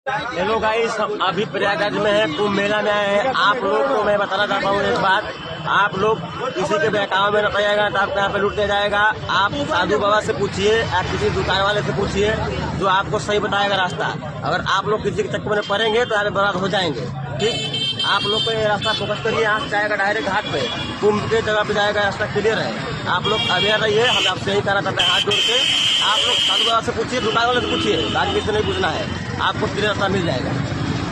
Hello guys, अभी प्रयागराज में है, कुंभ मेला में आए हैं। आप लोग को मैं बताना चाहता हूँ एक बात, आप लोग किसी के बहकावे में न जाएगा तो आपको यहाँ पे लूट दिया जाएगा। आप साधु बाबा से पूछिए या किसी दुकान वाले से पूछिए जो आपको सही बताएगा रास्ता। अगर आप लोग किसी के चक्कर में पड़ेंगे तो आप बर्बाद हो जाएंगे। ठीक, आप लोग को ये रास्ता फोकस करिए, यहाँ से जाएगा डायरेक्ट घाट पे, कुंभ के जगह पे जाएगा, रास्ता क्लियर है। आप लोग अवेयर रहिए, हम आपसे यही कहना चाहते हैं हाथ जोड़ के। आप लोग साधु बाबा से पूछिए, दुकान वाले से पूछिए, बाकी किसी नहीं पूछना है, आपको क्लियर रास्ता मिल जाएगा।